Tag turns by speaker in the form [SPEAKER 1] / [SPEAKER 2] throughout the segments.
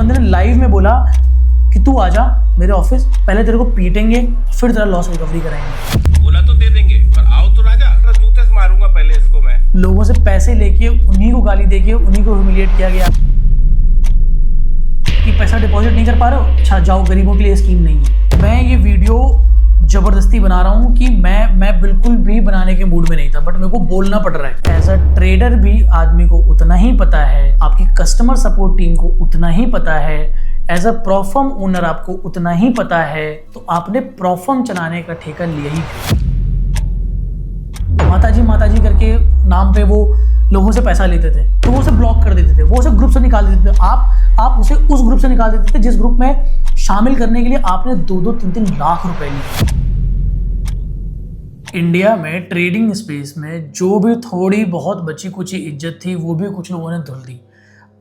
[SPEAKER 1] बंदे ने लाइव में बोला कि तू आजा मेरे ऑफिस, पहले तेरे को पीटेंगे फिर तेरा लॉस रिकवरी कराएंगे।
[SPEAKER 2] बोला तो दे देंगे पर आओ तो राजा, जूते से मारूंगा पहले इसको मैं।
[SPEAKER 1] लोगों से पैसे लेके उन्हीं को गाली देके उन्हीं को ह्यूमिलिएट किया गया कि पैसा डिपॉजिट नहीं कर पा रहे हो, अच्छा जाओ, गरीबों के लिए स्कीम नहीं है। मैं ये वीडियो जबरदस्ती बना रहा हूँ कि मैं बिल्कुल भी बनाने के मूड में नहीं था, बट मेरे को बोलना पड़ रहा है। एज अ ट्रेडर भी आदमी को उतना ही पता है, आपकी कस्टमर सपोर्ट टीम को उतना ही पता है, एज अ प्रोफर्म ओनर आपको उतना ही पता है, तो आपने प्रोफर्म चलाने का ठेका लिया ही क्यों? माताजी करके नाम पे वो लोगों से पैसा लेते थे, तो वो उसे ब्लॉक कर देते थे, वो उसे ग्रुप से निकाल देते थे। आप उसे उस ग्रुप से निकाल देते थे जिस ग्रुप में शामिल करने के लिए आपने 2-2, 3-3 लाख रुपए लिए। इंडिया में ट्रेडिंग स्पेस में जो भी थोड़ी बहुत बची कुची इज्जत थी वो भी कुछ लोगों ने धुल दी।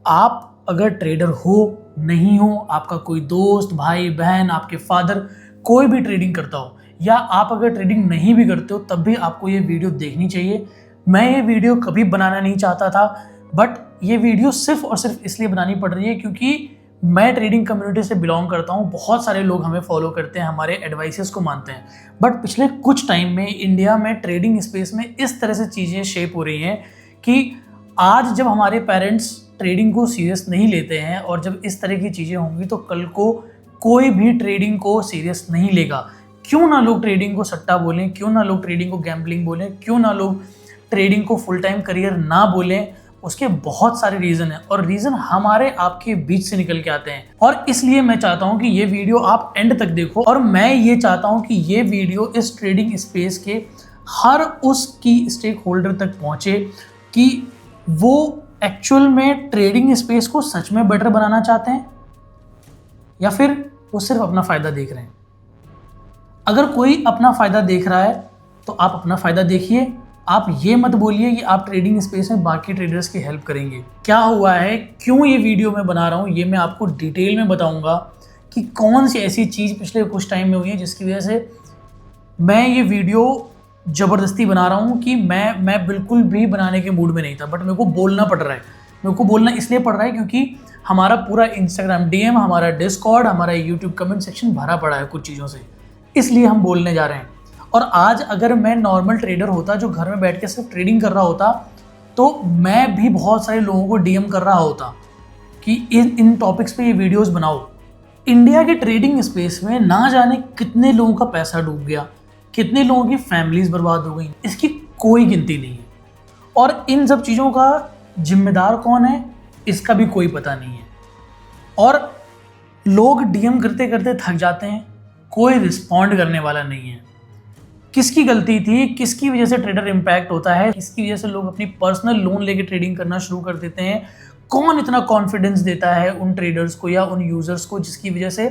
[SPEAKER 1] आप अगर ट्रेडर हो नहीं हो, आपका कोई दोस्त, भाई, बहन, आपके फादर कोई भी ट्रेडिंग करता हो, या आप अगर ट्रेडिंग नहीं भी करते हो तब भी आपको ये वीडियो देखनी चाहिए। मैं ये वीडियो कभी बनाना नहीं चाहता था, बट ये वीडियो सिर्फ और सिर्फ इसलिए बनानी पड़ रही है क्योंकि मैं ट्रेडिंग कम्युनिटी से बिलोंग करता हूँ। बहुत सारे लोग हमें फॉलो करते हैं, हमारे एडवाइसेस को मानते हैं, बट पिछले कुछ टाइम में इंडिया में ट्रेडिंग स्पेस में इस तरह से चीज़ें शेप हो रही हैं कि आज जब हमारे पेरेंट्स ट्रेडिंग को सीरियस नहीं लेते हैं और जब इस तरह की चीज़ें होंगी तो कल को कोई भी ट्रेडिंग को सीरियस नहीं लेगा। क्यों ना लोग ट्रेडिंग को सट्टा बोलें, क्यों ना लोग ट्रेडिंग को गैम्बलिंग बोलें, क्यों ना लोग ट्रेडिंग को फुल टाइम करियर ना बोलें, उसके बहुत सारे रीज़न हैं और रीज़न हमारे आपके बीच से निकल के आते हैं। और इसलिए मैं चाहता हूं कि ये वीडियो आप एंड तक देखो, और मैं ये चाहता हूं कि ये वीडियो इस ट्रेडिंग स्पेस के हर उस की स्टेक होल्डर तक पहुंचे कि वो एक्चुअल में ट्रेडिंग स्पेस को सच में बेटर बनाना चाहते हैं या फिर वो सिर्फ अपना फ़ायदा देख रहे हैं। अगर कोई अपना फ़ायदा देख रहा है तो आप अपना फ़ायदा देखिए, आप ये मत बोलिए कि आप ट्रेडिंग स्पेस में बाकी ट्रेडर्स की हेल्प करेंगे। क्या हुआ है, क्यों ये वीडियो मैं बना रहा हूँ, ये मैं आपको डिटेल में बताऊंगा कि कौन सी ऐसी चीज़ पिछले कुछ टाइम में हुई है जिसकी वजह से मैं ये वीडियो ज़बरदस्ती बना रहा हूँ कि मैं बिल्कुल भी बनाने के मूड में नहीं था, बट मेरे को बोलना पड़ रहा है। मेरे को बोलना इसलिए पड़ रहा है क्योंकि हमारा पूरा इंस्टाग्राम DM, हमारा डिस्कॉर्ड, हमारा यूट्यूब कमेंट सेक्शन भरा पड़ा है कुछ चीज़ों से, इसलिए हम बोलने जा रहे हैं। और आज अगर मैं नॉर्मल ट्रेडर होता जो घर में बैठ के सिर्फ ट्रेडिंग कर रहा होता तो मैं भी बहुत सारे लोगों को DM कर रहा होता कि इन टॉपिक्स पे ये वीडियोस बनाओ। इंडिया के ट्रेडिंग स्पेस में ना जाने कितने लोगों का पैसा डूब गया, कितने लोगों की फैमिलीज बर्बाद हो गई, इसकी कोई गिनती नहीं है। और इन सब चीज़ों का जिम्मेदार कौन है इसका भी कोई पता नहीं है। और लोग DM करते करते थक जाते हैं, कोई रिस्पॉन्ड करने वाला नहीं है। किसकी गलती थी, किसकी वजह से ट्रेडर इम्पैक्ट होता है, किसकी वजह से लोग अपनी पर्सनल लोन लेके ट्रेडिंग करना शुरू कर देते हैं, कौन इतना कॉन्फिडेंस देता है उन ट्रेडर्स को या उन यूजर्स को जिसकी वजह से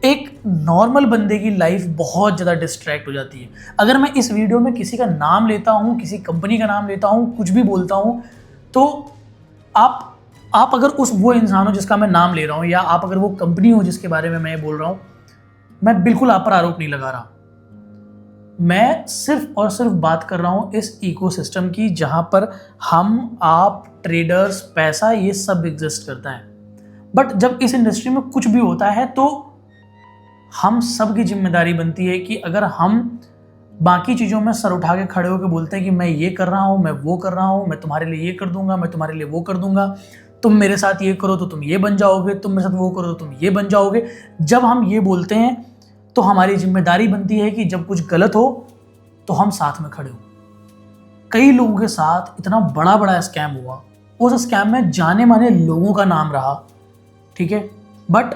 [SPEAKER 1] एक नॉर्मल बंदे की लाइफ बहुत ज़्यादा डिस्ट्रैक्ट हो जाती है। अगर मैं इस वीडियो में किसी का नाम लेता हूँ, किसी कंपनी का नाम लेता हूँ, कुछ भी बोलता हूँ, तो आप अगर वो इंसान हो जिसका मैं नाम ले रहा हूँ, या आप अगर वो कंपनी हो जिसके बारे में मैं बोल रहा हूँ, मैं बिल्कुल आप पर आरोप नहीं लगा रहा। मैं सिर्फ और सिर्फ बात कर रहा हूँ इस इकोसिस्टम की जहाँ पर हम, आप, ट्रेडर्स, पैसा, ये सब एग्जिस्ट करता है। बट जब इस इंडस्ट्री में कुछ भी होता है तो हम सब की जिम्मेदारी बनती है कि अगर हम बाकी चीज़ों में सर उठा के खड़े होकर बोलते हैं कि मैं ये कर रहा हूँ, मैं वो कर रहा हूँ, मैं तुम्हारे लिए ये कर दूंगा, मैं तुम्हारे लिए वो कर दूंगा, तुम मेरे साथ ये करो तो तुम ये बन जाओगे, तुम मेरे साथ वो करो तो तुम ये बन जाओगे, जब हम ये बोलते हैं तो हमारी जिम्मेदारी बनती है कि जब कुछ गलत हो तो हम साथ में खड़े हो। कई लोगों के साथ इतना बड़ा स्कैम हुआ, उस स्कैम में जाने माने लोगों का नाम रहा, ठीक है, बट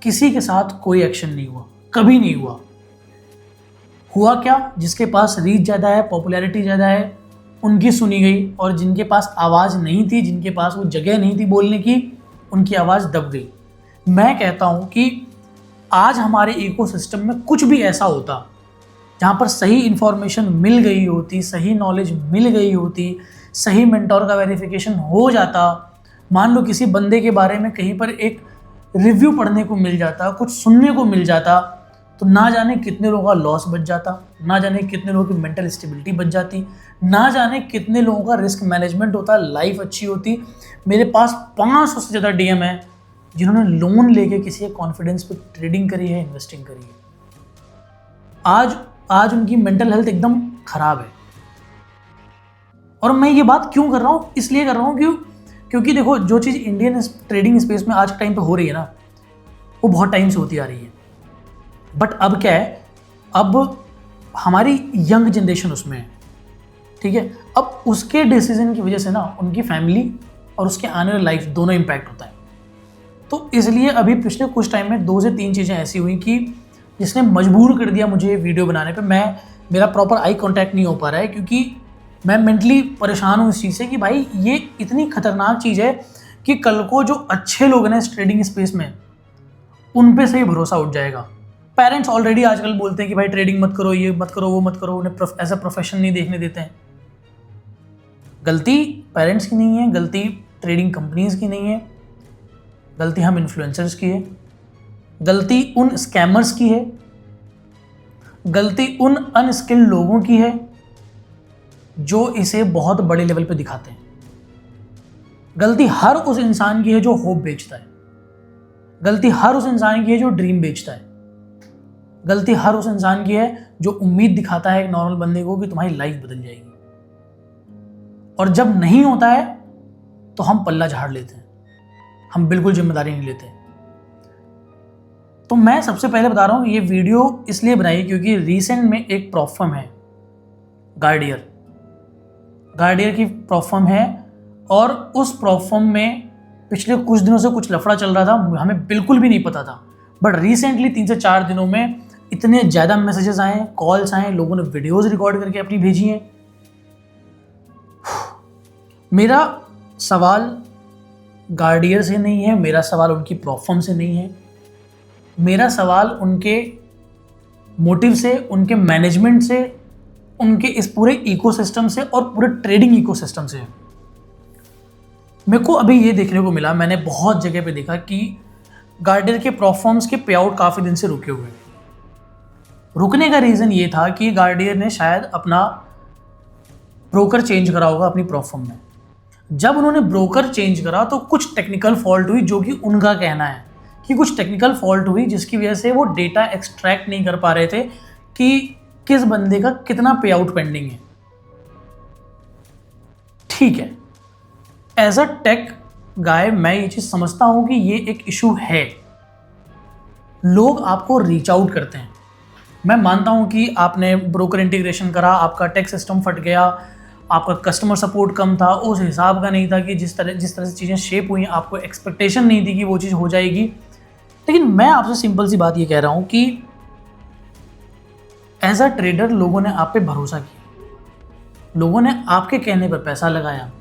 [SPEAKER 1] किसी के साथ कोई एक्शन नहीं हुआ, कभी नहीं हुआ। हुआ क्या, जिसके पास रीच ज़्यादा है, पॉपुलैरिटी ज़्यादा है, उनकी सुनी गई, और जिनके पास आवाज़ नहीं थी, जिनके पास वो जगह नहीं थी बोलने की, उनकी आवाज़ दब गई। मैं कहता हूँ कि आज हमारे इकोसिस्टम में कुछ भी ऐसा होता जहाँ पर सही इन्फॉर्मेशन मिल गई होती, सही नॉलेज मिल गई होती, सही मेंटोर का वेरिफिकेशन हो जाता, मान लो किसी बंदे के बारे में कहीं पर एक रिव्यू पढ़ने को मिल जाता, कुछ सुनने को मिल जाता, तो ना जाने कितने लोगों का लॉस बच जाता, ना जाने कितने लोगों की मेंटल स्टेबिलिटी बच जाती, ना जाने कितने लोगों का रिस्क मैनेजमेंट होता, लाइफ अच्छी होती। मेरे पास 500 से ज़्यादा DM है जिन्होंने लोन लेके किसी के कॉन्फिडेंस पे ट्रेडिंग करी है, इन्वेस्टिंग करी है, आज उनकी मेंटल हेल्थ एकदम खराब है। और मैं ये बात क्यों कर रहा हूँ? इसलिए कर रहा हूँ क्योंकि देखो, जो चीज़ इंडियन ट्रेडिंग स्पेस में आज के टाइम पे हो रही है ना, वो बहुत टाइम से होती आ रही है। बट अब क्या है, अब हमारी यंग जनरेशन उसमें है, ठीक है। अब उसके डिसीजन की वजह से ना उनकी फैमिली और उसके आने वाली लाइफ दोनों इम्पैक्ट होता है। तो इसलिए अभी पिछले कुछ टाइम में 2 से 3 चीज़ें ऐसी हुई कि जिसने मजबूर कर दिया मुझे वीडियो बनाने पे। मेरा प्रॉपर आई कांटेक्ट नहीं हो पा रहा है क्योंकि मैं मेंटली परेशान हूँ इस चीज़ से कि भाई ये इतनी खतरनाक चीज़ है कि कल को जो अच्छे लोग हैं इस ट्रेडिंग स्पेस में, उन पे से ही भरोसा उठ जाएगा। पेरेंट्स ऑलरेडी आजकल बोलते हैं कि भाई ट्रेडिंग मत करो, ये मत करो, वो मत करो, उन्हें एज अ प्रोफेशन नहीं देखने देते हैं। गलती पेरेंट्स की नहीं है, गलती ट्रेडिंग कंपनीज की नहीं है, गलती हम इन्फ्लुएंसर्स की है, गलती उन स्कैमर्स की है, गलती उन अनस्किल्ड लोगों की है जो इसे बहुत बड़े लेवल पे दिखाते हैं। गलती हर उस इंसान की है जो होप बेचता है, गलती हर उस इंसान की है जो ड्रीम बेचता है, गलती हर उस इंसान की है जो उम्मीद दिखाता है एक नॉर्मल बंदे को कि तुम्हारी लाइफ बदल जाएगी। और जब नहीं होता है तो हम पल्ला झाड़ लेते हैं, हम बिल्कुल जिम्मेदारी नहीं लेते। तो मैं सबसे पहले बता रहा हूं, ये वीडियो इसलिए बनाई क्योंकि रिसेंट में एक प्रॉप फर्म है गार्डियर की प्रॉप फर्म है, और उस प्रॉप फर्म में पिछले कुछ दिनों से कुछ लफड़ा चल रहा था, हमें बिल्कुल भी नहीं पता था। बट रिसेंटली 3 से 4 दिनों में इतने ज़्यादा मैसेजेस आए, कॉल्स आए, लोगों ने वीडियोस रिकॉर्ड करके अपनी भेजी हैं। मेरा सवाल गार्डियर से नहीं है, मेरा सवाल उनकी प्रॉप फर्म से नहीं है, मेरा सवाल उनके मोटिव से, उनके मैनेजमेंट से, उनके इस पूरे इकोसिस्टम से और पूरे ट्रेडिंग इकोसिस्टम से है। मेरे को अभी ये देखने को मिला, मैंने बहुत जगह पे देखा कि गार्डियर के प्रॉप फर्म्स के पे आउट काफ़ी दिन से रुके हुए हैं। रुकने का रीज़न ये था कि गार्डियर ने शायद अपना ब्रोकर चेंज करा होगा अपनी प्रॉप फर्म में। जब उन्होंने ब्रोकर चेंज करा तो कुछ टेक्निकल फॉल्ट हुई, जो कि उनका कहना है कि कुछ टेक्निकल फॉल्ट हुई जिसकी वजह से वो डेटा एक्सट्रैक्ट नहीं कर पा रहे थे कि किस बंदे का कितना पे आउट पेंडिंग है। ठीक है, एज अ टेक गाय मैं ये चीज़ समझता हूं कि ये एक इशू है, लोग आपको रीच आउट करते हैं। मैं मानता हूं कि आपने ब्रोकर इंटीग्रेशन करा, आपका टेक सिस्टम फट गया, आपका कस्टमर सपोर्ट कम था, उस हिसाब का नहीं था कि जिस तरह से चीज़ें शेप हुई, आपको एक्सपेक्टेशन नहीं थी कि वो चीज़ हो जाएगी। लेकिन मैं आपसे सिंपल सी बात ये कह रहा हूँ कि एज अ ट्रेडर लोगों ने आप पे भरोसा किया, लोगों ने आपके कहने पर पैसा लगाया,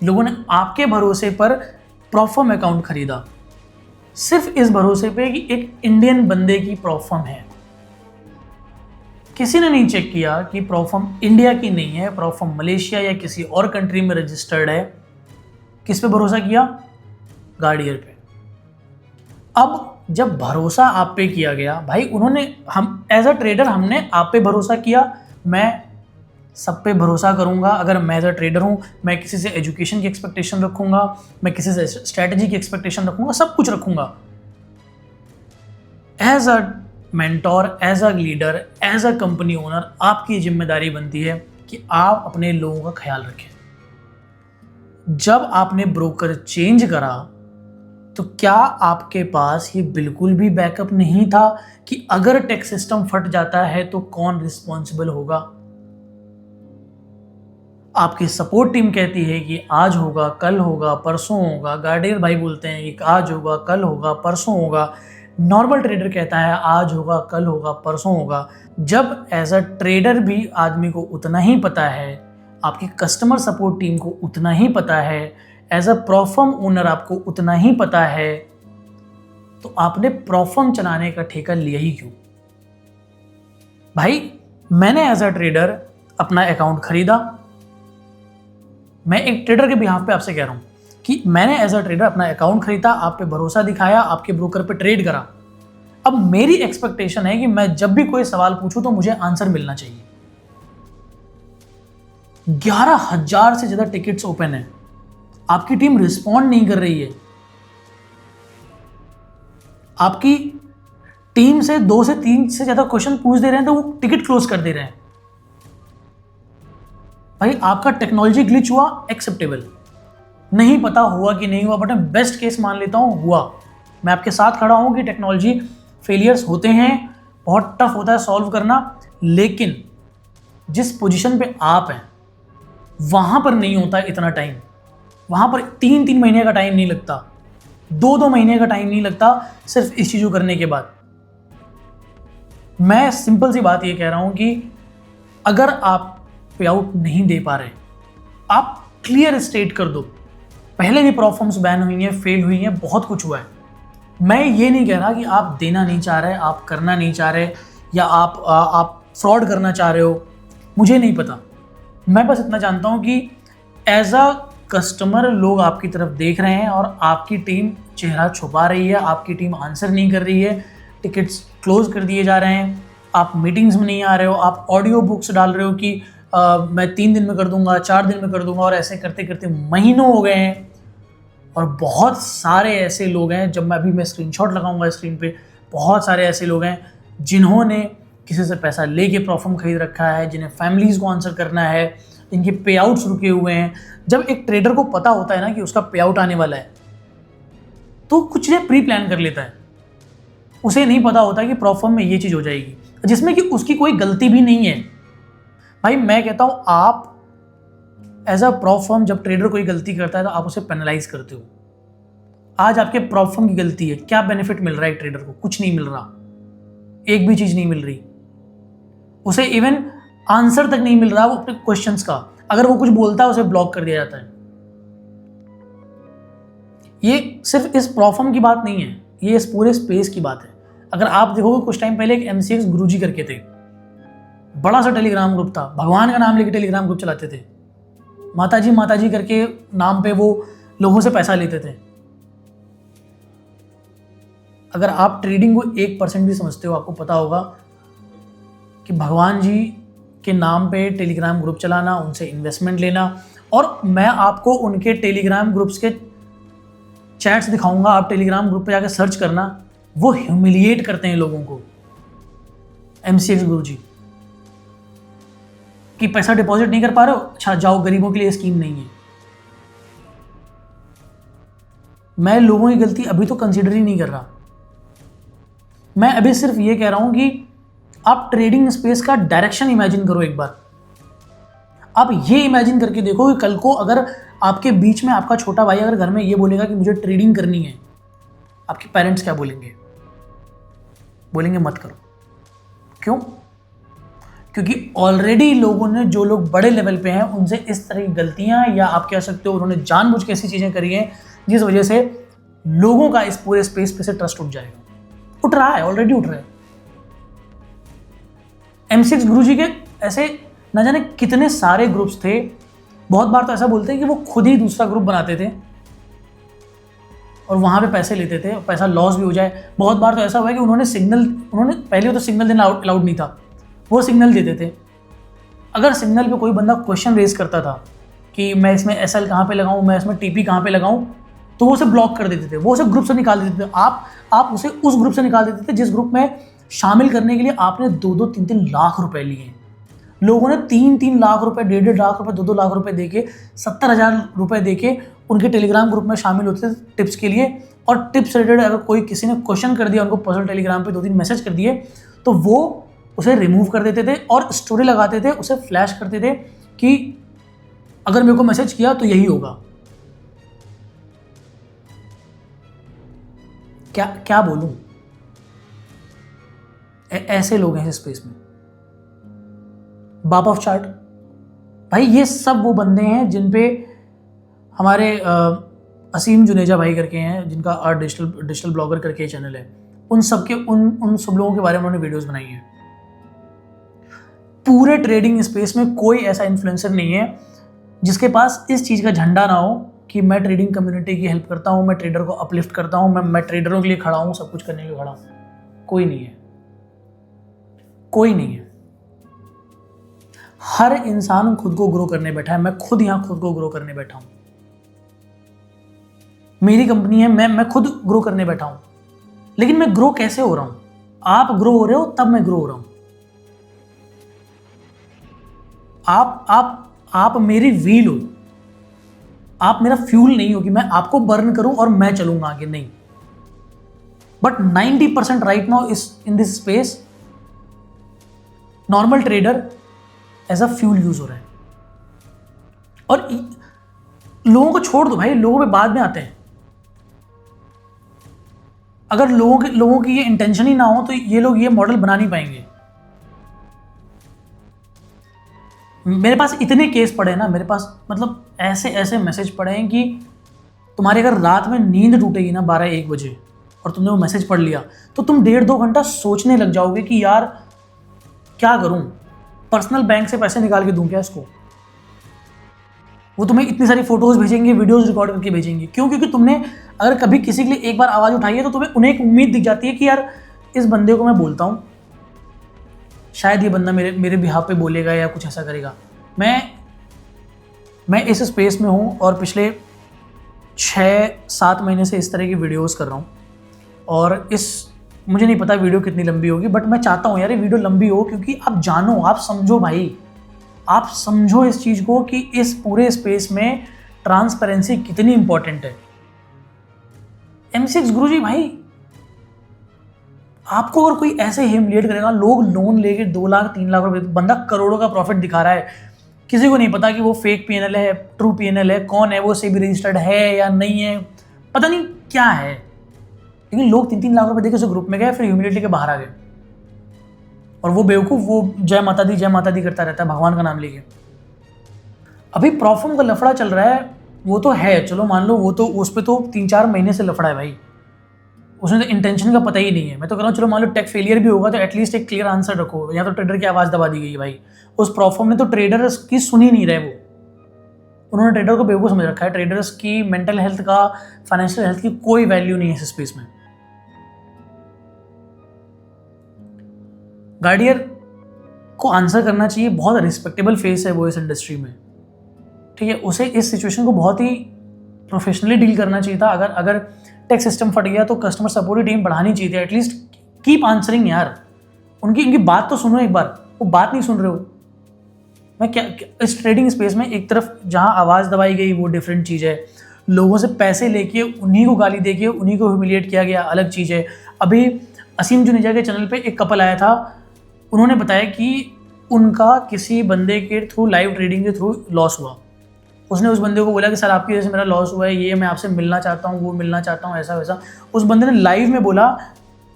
[SPEAKER 1] लोगों ने आपके भरोसे पर प्रॉप फर्म अकाउंट खरीदा, सिर्फ इस भरोसे पे कि एक इंडियन बंदे की प्रॉप फर्म है। किसी ने नहीं चेक किया कि प्रॉप फर्म इंडिया की नहीं है, प्रॉप फर्म मलेशिया या किसी और कंट्री में रजिस्टर्ड है। किस पे भरोसा किया? गार्डियर पे। अब जब भरोसा आप पे किया गया, भाई उन्होंने, हम एज अ ट्रेडर हमने आप पे भरोसा किया, मैं सब पे भरोसा करूंगा। अगर मैं एज अ ट्रेडर हूं, मैं किसी से एजुकेशन की एक्सपेक्टेशन रखूंगा, मैं किसी से स्ट्रैटेजी की एक्सपेक्टेशन रखूंगा, सब कुछ रखूंगा। As a mentor, as a leader, as a company owner, आपकी जिम्मेदारी बनती है कि आप अपने लोगों का ख्याल रखें। जब आपने ब्रोकर चेंज करा तो क्या आपके पास ये बिल्कुल भी बैकअप नहीं था कि अगर टेक सिस्टम फट जाता है तो कौन रिस्पॉन्सिबल होगा? आपकी सपोर्ट टीम कहती है कि आज होगा, कल होगा, परसों होगा। गार्डियर भाई बोलते हैं कि आज होगा, कल होगा, परसों होगा। नॉर्मल ट्रेडर कहता है आज होगा, कल होगा, परसों होगा। जब एज अ ट्रेडर भी आदमी को उतना ही पता है, आपकी कस्टमर सपोर्ट टीम को उतना ही पता है, as a prop firm owner आपको उतना ही पता है, तो आपने प्रॉप फर्म चलाने का ठेका लिया ही क्यों? भाई मैंने एज अ ट्रेडर अपना अकाउंट खरीदा, मैं एक ट्रेडर के बिहाफ पे आपसे कह रहा हूं कि मैंने एज अ ट्रेडर अपना अकाउंट खरीदा, आप पे भरोसा दिखाया, आपके ब्रोकर पे ट्रेड करा। अब मेरी एक्सपेक्टेशन है कि मैं जब भी कोई सवाल पूछूं तो मुझे आंसर मिलना चाहिए। 11,000 से ज्यादा टिकट्स ओपन है, आपकी टीम रिस्पॉन्ड नहीं कर रही है। आपकी टीम से 2 से 3 से ज़्यादा क्वेश्चन पूछ दे रहे हैं तो वो टिकट क्लोज कर दे रहे हैं। भाई आपका टेक्नोलॉजी ग्लिच हुआ, एक्सेप्टेबल, नहीं पता हुआ कि नहीं हुआ, बट मैं बेस्ट केस मान लेता हूँ हुआ। मैं आपके साथ खड़ा हूँ कि टेक्नोलॉजी फेलियर्स होते हैं, बहुत टफ होता है सॉल्व करना, लेकिन जिस पोजीशन पे आप हैं वहाँ पर नहीं होता इतना टाइम। वहाँ पर 3-3 महीने का टाइम नहीं लगता, 2-2 महीने का टाइम नहीं लगता सिर्फ इस चीज़ को करने के बाद। मैं सिंपल सी बात ये कह रहा हूँ कि अगर आप पे आउट नहीं दे पा रहे, आप क्लियर स्टेट कर दो। पहले भी प्रॉब्लम्स बैन हुई हैं, फेल हुई हैं, बहुत कुछ हुआ है। मैं ये नहीं कह रहा कि आप देना नहीं चाह रहे, आप करना नहीं चाह रहे, या आप फ्रॉड करना चाह रहे हो, मुझे नहीं पता। मैं बस इतना जानता हूँ कि एज अ कस्टमर लोग आपकी तरफ देख रहे हैं और आपकी टीम चेहरा छुपा रही है, आपकी टीम आंसर नहीं कर रही है, टिकट्स क्लोज कर दिए जा रहे हैं, आप मीटिंग्स में नहीं आ रहे हो, आप ऑडियो बुक्स डाल रहे हो कि मैं 3 दिन में कर दूंगा, 4 दिन में कर दूंगा, और ऐसे करते करते महीनों हो गए हैं। और बहुत सारे ऐसे लोग हैं, जब मैं स्क्रीनशॉट लगाऊंगा स्क्रीन पे, बहुत सारे ऐसे लोग हैं जिन्होंने किसी से पैसा लेके प्रॉफर्म खरीद रखा है, जिन्हें फैमिलीज़ को आंसर करना है, इनके पे आउट्स रुके हुए हैं। जब एक ट्रेडर को पता होता है ना कि उसका पे आउट आने वाला है, तो कुछ ने प्री प्लान कर लेता है। उसे नहीं पता होता कि प्रॉफर्म में ये चीज़ हो जाएगी, जिसमें कि उसकी कोई गलती भी नहीं है। भाई मैं कहता हूँ, आप एज अ प्रॉप फर्म जब ट्रेडर कोई गलती करता है तो आप उसे पेनलाइज करते हो। आज आपके प्रॉप फर्म की गलती है, क्या बेनिफिट मिल रहा है ट्रेडर को? कुछ नहीं मिल रहा, एक भी चीज़ नहीं मिल रही। उसे इवन आंसर तक नहीं मिल रहा वो अपने क्वेश्चंस का। अगर वो कुछ बोलता है उसे ब्लॉक कर दिया जाता है। ये सिर्फ इस प्रॉप फर्म की बात नहीं है, ये इस पूरे स्पेस की बात है। अगर आप देखोगे, कुछ टाइम पहले एक MCX गुरुजी करके थे, बड़ा सा टेलीग्राम ग्रुप था, भगवान का नाम लेके टेलीग्राम ग्रुप चलाते थे, माताजी करके नाम पे वो लोगों से पैसा लेते थे। अगर आप ट्रेडिंग को 1% भी समझते हो, आपको पता होगा कि भगवान जी के नाम पे टेलीग्राम ग्रुप चलाना, उनसे इन्वेस्टमेंट लेना, और मैं आपको उनके टेलीग्राम ग्रुप्स के चैट्स दिखाऊंगा, आप टेलीग्राम ग्रुप पे जाकर सर्च करना, वो ह्यूमिलिएट करते हैं लोगों को। MCX गुरुजी कि पैसा डिपॉजिट नहीं कर पा रहे हो, अच्छा जाओ, गरीबों के लिए स्कीम नहीं है। मैं लोगों की गलती अभी तो कंसीडर ही नहीं कर रहा, मैं अभी सिर्फ ये कह रहा हूं कि आप ट्रेडिंग स्पेस का डायरेक्शन इमेजिन करो एक बार। आप ये इमेजिन करके देखो कि कल को अगर आपके बीच में आपका छोटा भाई अगर घर में ये बोलेगा कि मुझे ट्रेडिंग करनी है, आपके पेरेंट्स क्या बोलेंगे? बोलेंगे मत करो। क्यों? क्योंकि ऑलरेडी लोगों ने, जो लोग बड़े लेवल पे हैं, उनसे इस तरह की गलतियां, या आप कह सकते हो उन्होंने जानबूझ के ऐसी चीजें करी हैं जिस वजह से लोगों का इस पूरे स्पेस पे से ट्रस्ट उठ जाएगा। उठ रहा है, ऑलरेडी उठ रहा है। MCX गुरुजी के ऐसे न जाने कितने सारे ग्रुप्स थे। बहुत बार तो ऐसा बोलते हैं कि वो खुद ही दूसरा ग्रुप बनाते थे और वहां पे पैसे लेते थे, पैसा लॉस भी हो जाए। बहुत बार तो ऐसा हुआ है कि उन्होंने पहले तो सिग्नल देना अलाउड नहीं था, वो सिग्नल देते थे। अगर सिग्नल पे कोई बंदा क्वेश्चन रेज करता था कि मैं इसमें SL कहाँ पे लगाऊं, मैं इसमें TP कहाँ पे लगाऊं, तो वो उसे ब्लॉक कर देते थे, वो उसे ग्रुप से निकाल देते थे। आप उसे उस ग्रुप से निकाल देते थे जिस ग्रुप में शामिल करने के लिए आपने 2-2, 3-3 लाख रुपए लिए। लोगों ने 3-3 लाख रुपए, 1.5 लाख रुपए, 2-2 लाख रुपए देके, 70,000 रुपए देके उनके टेलीग्राम ग्रुप में शामिल होते थे टिप्स के लिए। और टिप्स रिलेटेड अगर कोई किसी ने क्वेश्चन कर दिया, उनको पर्सनल टेलीग्राम पे 2-3 मैसेज कर दिए, तो वो उसे रिमूव कर देते थे और स्टोरी लगाते थे, उसे फ्लैश करते थे कि अगर मेरे को मैसेज किया तो यही होगा। क्या बोलूं? ऐसे लोग हैं इस स्पेस में। बाप ऑफ चार्ट भाई, ये सब वो बंदे हैं जिन पे हमारे असीम जुनेजा भाई करके हैं, जिनका डिजिटल ब्लॉगर करके चैनल है, उन सब लोगों के बारे में उन्होंने वीडियोस बनाई हैं। पूरे ट्रेडिंग स्पेस में कोई ऐसा इन्फ्लुएंसर नहीं है जिसके पास इस चीज़ का झंडा ना हो कि मैं ट्रेडिंग कम्युनिटी की हेल्प करता हूँ, मैं ट्रेडर को अपलिफ्ट करता हूँ, मैं ट्रेडरों के लिए खड़ा हूँ, सब कुछ करने के लिए खड़ा हूँ। कोई नहीं है, कोई नहीं है। हर इंसान खुद को ग्रो करने बैठा है। मैं खुद यहाँ खुद को ग्रो करने बैठा हूँ। मेरी कंपनी है, मैं खुद ग्रो करने बैठा हूँ। लेकिन मैं ग्रो कैसे हो रहा हूं? आप ग्रो हो रहे हो तब मैं ग्रो हो रहा हूं। आप मेरी व्हील हो, आप मेरा फ्यूल नहीं हो कि मैं आपको बर्न करूं और मैं चलूंगा आगे, नहीं। But 90% right now is in this space normal trader as a fuel use हो रहा है। और लोगों को छोड़ दो भाई, लोगों पे बाद में आते हैं। अगर लोगों की ये इंटेंशन ही ना हो तो ये लोग ये मॉडल बना नहीं पाएंगे। मेरे पास इतने केस पड़े हैं ना, मेरे पास मतलब ऐसे ऐसे मैसेज पड़े हैं कि तुम्हारे अगर रात में नींद टूटेगी ना 12-1 बजे और तुमने वो मैसेज पढ़ लिया तो तुम 1.5-2 घंटा सोचने लग जाओगे कि यार क्या करूं, पर्सनल बैंक से पैसे निकाल के दूं क्या इसको। वो तुम्हें इतनी सारी फोटोज भेजेंगे, वीडियोस रिकॉर्ड करके भेजेंगे। क्यों? क्योंकि तुमने अगर कभी किसी के लिए एक बार आवाज़ उठाई है तो तुम्हें उन्हें एक उम्मीद दिख जाती है कि यार इस बंदे को मैं बोलता हूँ, शायद ये बंदा मेरे बिहाफ पे बोलेगा या कुछ ऐसा करेगा। मैं इस स्पेस में हूँ और पिछले 6-7 महीने से इस तरह की वीडियोस कर रहा हूँ। और मुझे नहीं पता वीडियो कितनी लंबी होगी, बट मैं चाहता हूँ यार ये वीडियो लंबी हो, क्योंकि आप जानो, आप समझो भाई, आप समझो इस चीज़ को कि इस पूरे स्पेस में ट्रांसपेरेंसी कितनी इंपॉर्टेंट है। M6 गुरुजी भाई, आपको अगर कोई ऐसे ह्यूमिलिएट करेगा, लोग लोन लेके 2 लाख 3 लाख रुपए, बंदा करोड़ों का प्रॉफिट दिखा रहा है, किसी को नहीं पता कि वो फेक PNL है, ट्रू PNL है, कौन है वो, सेबी रजिस्टर्ड है या नहीं है, पता नहीं क्या है। लेकिन लोग 3-3 लाख रुपए देके उस ग्रुप में गए, फिर ह्यूमिलिटी के बाहर आ गए। और वो बेवकूफ़ वो जय माता दी करता रहता है भगवान का नाम लेके। अभी प्रॉफम का लफड़ा चल रहा है, वो तो है, चलो मान लो, वो तो उस पर तो 3-4 महीने से लफड़ा है भाई, उसमें तो इंटेंशन का पता ही नहीं है। मैं तो कह रहा हूँ चलो मान लो टेक फेलियर भी होगा तो एटलीस्ट एक क्लियर आंसर रखो। या तो ट्रेडर की आवाज़ दबा दी गई भाई, उस प्रॉफम ने तो ट्रेडर्स की सुन ही नहीं रहे। वो उन्होंने ट्रेडर को बेवकूफ़ समझ रखा है। ट्रेडर्स की मेंटल हेल्थ का, फाइनेंशियल हेल्थ की कोई वैल्यू नहीं है इस स्पेस में। गार्डियर को आंसर करना चाहिए, बहुत रिस्पेक्टेबल फेस है वो इस इंडस्ट्री में, ठीक है। उसे इस सिचुएशन को बहुत ही प्रोफेशनली डील करना चाहिए था। अगर टेक सिस्टम फट गया तो कस्टमर सपोर्ट टीम बढ़ानी चाहिए थी, एटलीस्ट कीप आंसरिंग यार। उनकी बात तो सुनो एक बार, वो बात नहीं सुन रहे हो। मैं क्या इस ट्रेडिंग स्पेस में एक तरफ जहां आवाज़ दबाई गई वो डिफरेंट चीज़ है, लोगों से पैसे लेके उन्हीं को गाली देके उन्हीं को ह्यूमिलिएट किया गया अलग चीज़ है। अभी असीम जुनेजा के चैनल पे एक कपल आया था, उन्होंने बताया कि उनका किसी बंदे के थ्रू, लाइव ट्रेडिंग के थ्रू लॉस हुआ। उसने उस बंदे को बोला कि सर आपकी वजह से मेरा लॉस हुआ है, ये मैं आपसे मिलना चाहता हूँ, वो मिलना चाहता हूँ, ऐसा वैसा। उस बंदे ने लाइव में बोला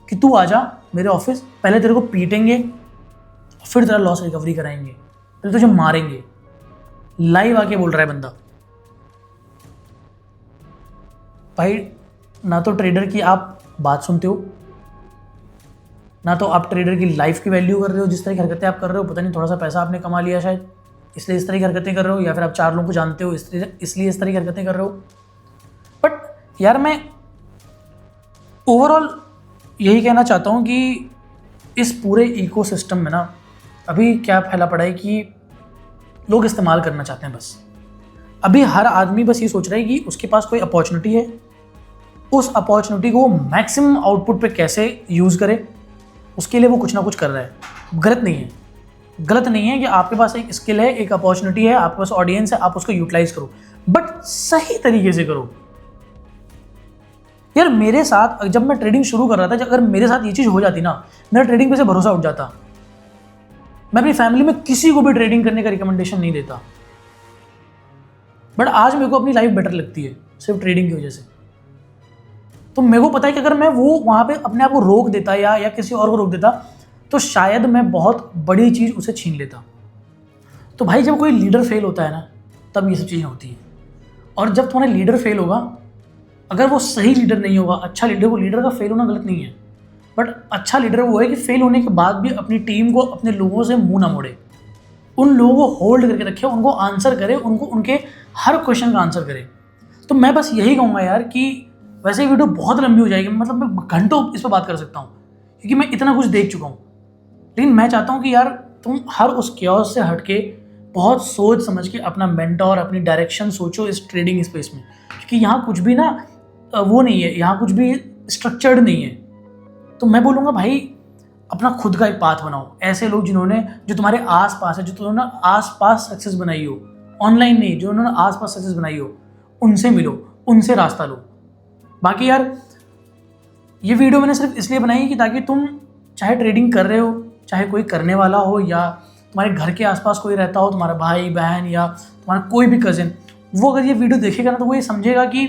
[SPEAKER 1] कि तू आ जा मेरे ऑफिस, पहले तेरे को पीटेंगे फिर तेरा लॉस रिकवरी कराएंगे, पहले तुझे मारेंगे। लाइव आके बोल रहा है बंदा। भाई ना तो ट्रेडर की आप बात सुनते हो, ना तो आप ट्रेडर की लाइफ की वैल्यू कर रहे हो। जिस तरह की हरकतें आप कर रहे हो, पता नहीं थोड़ा सा पैसा आपने कमा लिया शायद, इसलिए इस तरह की हरकतें कर रहे हो, या फिर आप 4 लोगों को जानते हो इसलिए इस तरह की हरकतें कर रहे हो। बट यार मैं ओवरऑल यही कहना चाहता हूँ कि इस पूरे इकोसिस्टम में ना अभी क्या फैला पड़ा है कि लोग इस्तेमाल करना चाहते हैं बस। अभी हर आदमी बस ये सोच रहा है कि उसके पास कोई अपॉर्चुनिटी है, उस अपॉर्चुनिटी को मैक्सिमम आउटपुट पे कैसे यूज़ करे, उसके लिए वो कुछ ना कुछ कर रहा है। गलत नहीं है कि आपके पास एक स्किल है, एक अपॉर्चुनिटी है, आपके पास ऑडियंस है, आप उसको यूटिलाइज करो, बट सही तरीके से करो। यार मेरे साथ जब मैं ट्रेडिंग शुरू कर रहा था, अगर मेरे साथ ये चीज़ हो जाती ना, मेरा ट्रेडिंग पे से भरोसा उठ जाता। मैं अपनी फैमिली में किसी को भी ट्रेडिंग करने का रिकमेंडेशन नहीं देता, बट आज मेरे को अपनी लाइफ बेटर लगती है सिर्फ ट्रेडिंग की वजह से। तो मेरे को पता है कि अगर मैं वो वहाँ पे अपने आप को रोक देता या किसी और को रोक देता तो शायद मैं बहुत बड़ी चीज़ उसे छीन लेता। तो भाई जब कोई लीडर फेल होता है ना, तब ये सब चीज़ें होती हैं। और जब तुम्हारा लीडर फेल होगा, अगर वो सही लीडर नहीं होगा, अच्छा लीडर, वो लीडर का फेल होना गलत नहीं है, बट अच्छा लीडर वो है कि फेल होने के बाद भी अपनी टीम को, अपने लोगों से मुंह ना मोड़े, उन लोगों को होल्ड करके रखे, उनको आंसर करे, उनको उनके हर क्वेश्चन का आंसर करे। तो मैं बस यही कहूँगा यार कि वैसे वीडियो बहुत लंबी हो जाएगी, मतलब मैं घंटों इस पर बात कर सकता हूँ क्योंकि मैं इतना कुछ देख चुका हूँ। लेकिन मैं चाहता हूँ कि यार तुम हर उस क्योस से हट के बहुत सोच समझ के अपना मेंटोर, अपनी डायरेक्शन सोचो इस ट्रेडिंग स्पेस में, क्योंकि यहाँ कुछ भी ना वो नहीं है, यहाँ कुछ भी स्ट्रक्चर्ड नहीं है। तो मैं बोलूँगा भाई अपना खुद का एक पाथ बनाओ। ऐसे लोग जो तुम्हारे आस पास है, जो तुमने आस पास सक्सेस बनाई हो, ऑनलाइन नहीं, जो उन्होंने आस पास सक्सेस बनाई हो, उनसे मिलो, उनसे रास्ता लो। बाकी यार ये वीडियो मैंने सिर्फ इसलिए बनाई कि ताकि तुम चाहे ट्रेडिंग कर रहे हो, चाहे कोई करने वाला हो, या तुम्हारे घर के आसपास कोई रहता हो, तुम्हारा भाई बहन या तुम्हारा कोई भी कज़िन, वो अगर ये वीडियो देखेगा ना तो वो ये समझेगा कि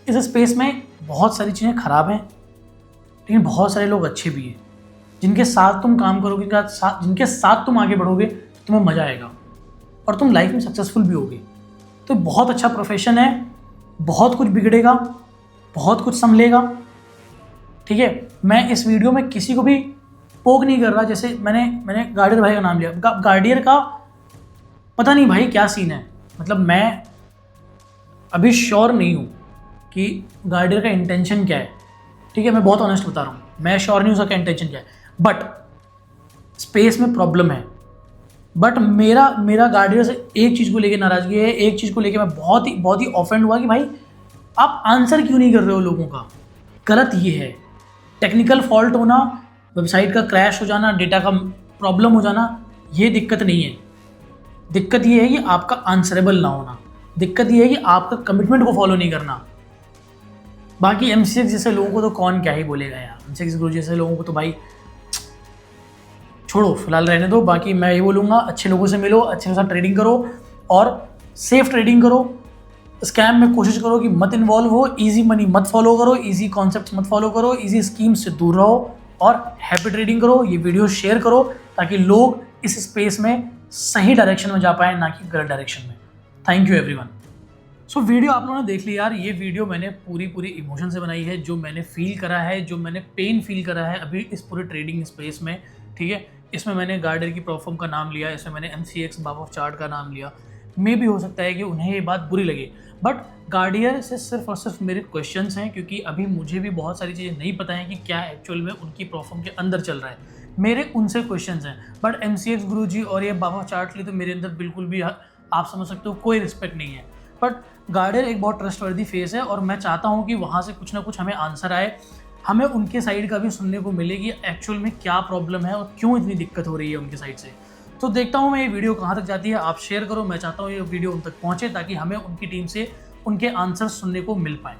[SPEAKER 1] इस स्पेस में बहुत सारी चीज़ें ख़राब हैं लेकिन बहुत सारे लोग अच्छे भी हैं, जिनके साथ तुम काम करोगे, जिनके साथ तुम आगे बढ़ोगे, तुम्हें मज़ा आएगा और तुम लाइफ में सक्सेसफुल भी होगे। तो बहुत अच्छा प्रोफेशन है, बहुत कुछ बिगड़ेगा, बहुत कुछ संभलेगा, ठीक है। मैं इस वीडियो में किसी को भी पोक नहीं कर रहा। जैसे मैंने गार्डियर भाई का नाम लिया, गार्डियर का पता नहीं भाई क्या सीन है, मतलब मैं अभी श्योर नहीं हूँ कि गार्डियर का इंटेंशन क्या है, ठीक है। मैं बहुत ऑनेस्ट बता रहा हूँ, मैं श्योर नहीं हूँ उसका इंटेंशन क्या है, बट स्पेस में प्रॉब्लम है। बट मेरा गार्डियर से एक चीज़ को लेके नाराज़गी है, एक चीज़ को लेके मैं बहुत ही ऑफेंड हुआ कि भाई आप आंसर क्यों नहीं कर रहे हो लोगों का। गलत ये है, टेक्निकल फॉल्ट होना, वेबसाइट का क्रैश हो जाना, डेटा का प्रॉब्लम हो जाना, ये दिक्कत नहीं है। दिक्कत ये है कि आपका आंसरेबल ना होना, दिक्कत ये है कि आपका कमिटमेंट को फॉलो नहीं करना। बाकी MCX जैसे लोगों को तो कौन क्या ही बोलेगा यार, MCX गुरु जैसे लोगों को तो भाई छोड़ो, फिलहाल रहने दो। बाकी मैं ये बोलूँगा अच्छे लोगों से मिलो, अच्छे के साथ ट्रेडिंग करो और सेफ ट्रेडिंग करो। स्कैम में कोशिश करो कि मत इन्वॉल्व हो, इजी मनी मत फॉलो करो, इजी कॉन्सेप्ट्स मत फॉलो करो, इजी स्कीम्स से दूर रहो और हैप्पी ट्रेडिंग करो। ये वीडियो शेयर करो ताकि लोग इस स्पेस में सही डायरेक्शन में जा पाए, ना कि गलत डायरेक्शन में। Thank you everyone. So video आप लोगों ने देख लिया यार। ये वीडियो मैंने पूरी इमोशन से बनाई है, जो मैंने फील करा है, जो मैंने पेन फील करा है अभी इस पूरे ट्रेडिंग स्पेस में, ठीक है। इसमें मैंने गार्डियर की प्लेटफॉर्म का नाम लिया, इसमें मैंने MCX बाबा ऑफ चार्ट का नाम लिया। मे भी हो सकता है कि उन्हें ये बात बुरी लगे, बट गार्डियर से सिर्फ और सिर्फ मेरे क्वेश्चंस हैं, क्योंकि अभी मुझे भी बहुत सारी चीज़ें नहीं पता है कि क्या एक्चुअल में उनकी प्लेटफॉर्म के अंदर चल रहा है। मेरे उनसे क्वेश्चंस हैं, बट MCX गुरुजी और ये बाबा ऑफ चार्ट के लिए तो मेरे अंदर बिल्कुल भी आप समझ सकते हो कोई रिस्पेक्ट नहीं है। बट गार्डियर एक बहुत ट्रस्टवर्दी फेस है और मैं चाहता हूँ कि वहाँ से कुछ ना कुछ हमें आंसर आए, हमें उनके साइड का भी सुनने को मिले कि एक्चुअल में क्या प्रॉब्लम है और क्यों इतनी दिक्कत हो रही है उनके साइड से। तो देखता हूँ मैं ये वीडियो कहाँ तक जाती है, आप शेयर करो। मैं चाहता हूँ ये वीडियो उन तक पहुँचे ताकि हमें उनकी टीम से उनके आंसर सुनने को मिल पाए।